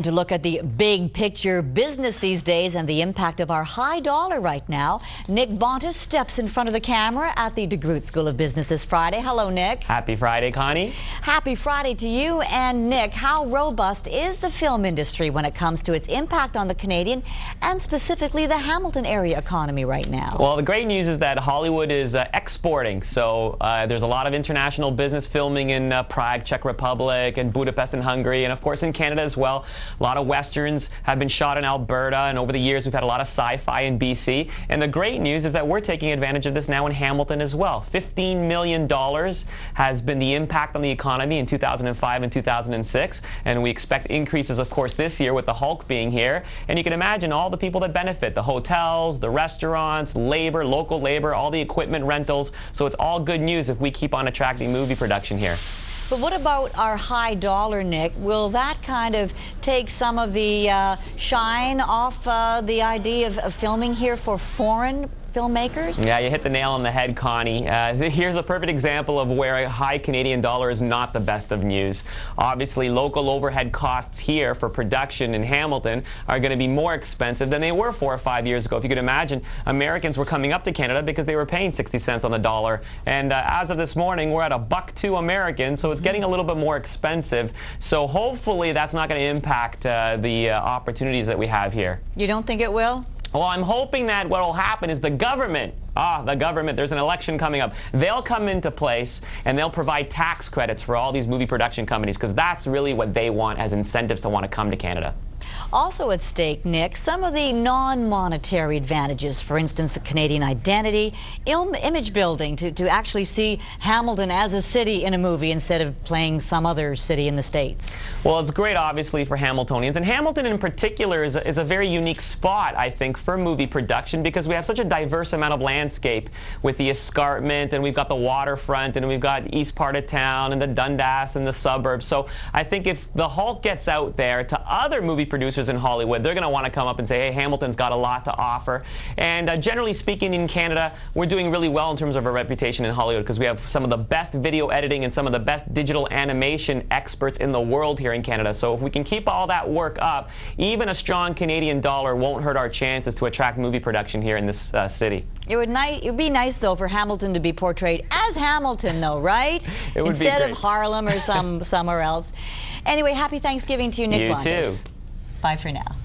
To look at the big picture business these days and the impact of our high dollar right now, Nick Bontis steps in front of the camera at the DeGroote School of Business this Friday. Hello, Nick. Happy Friday, Connie. Happy Friday to you. And Nick, how robust is the film industry when it comes to its impact on the Canadian and specifically the Hamilton area economy right now? Well, the great news is that Hollywood is exporting. So there's a lot of international business filming in Prague, Czech Republic, and Budapest in Hungary, and of course in Canada as well. A lot of westerns have been shot in Alberta, and over the years we've had a lot of sci-fi in BC. And the great news is that we're taking advantage of this now in Hamilton as well. $15 million has been the impact on the economy in 2005 and 2006, and we expect increases, of course, this year with the Hulk being here. And you can imagine all the people that benefit: the hotels, the restaurants, labor, local labor, all the equipment rentals. So it's all good news if we keep on attracting movie production here. But what about our high dollar, Nick? Will that kind of take some of the shine off the idea of filming here for foreign filmmakers? Yeah, you hit the nail on the head, Connie. Here's a perfect example of where a high Canadian dollar is not the best of news. Obviously, local overhead costs here for production in Hamilton are going to be more expensive than they were 4 or 5 years ago. If you could imagine, Americans were coming up to Canada because they were paying 60 cents on the dollar. And as of this morning, we're at $1.02 American, so it's getting a little bit more expensive. So hopefully that's not going to impact the opportunities that we have here. You don't think it will? Well, I'm hoping that what will happen is the government, there's an election coming up. They'll come into place and they'll provide tax credits for all these movie production companies, because that's really what they want as incentives to want to come to Canada. Also at stake, Nick, some of the non-monetary advantages, for instance, the Canadian identity, image building, to actually see Hamilton as a city in a movie instead of playing some other city in the States. Well, it's great, obviously, for Hamiltonians. And Hamilton in particular is a very unique spot, I think, for movie production, because we have such a diverse amount of landscape with the escarpment, and we've got the waterfront, and we've got east part of town, and the Dundas, and the suburbs. So I think if the Hulk gets out there to other movie producers in Hollywood, they're going to want to come up and say, hey, Hamilton's got a lot to offer. And generally speaking, in Canada, we're doing really well in terms of our reputation in Hollywood, because we have some of the best video editing and some of the best digital animation experts in the world here in Canada. So if we can keep all that work up, even a strong Canadian dollar won't hurt our chances to attract movie production here in this city. It would be nice, though, for Hamilton to be portrayed as Hamilton, though, right? It would Instead be great. of Harlem or somewhere else. Anyway, happy Thanksgiving to you, Nick Bontis. You too. Bye for now.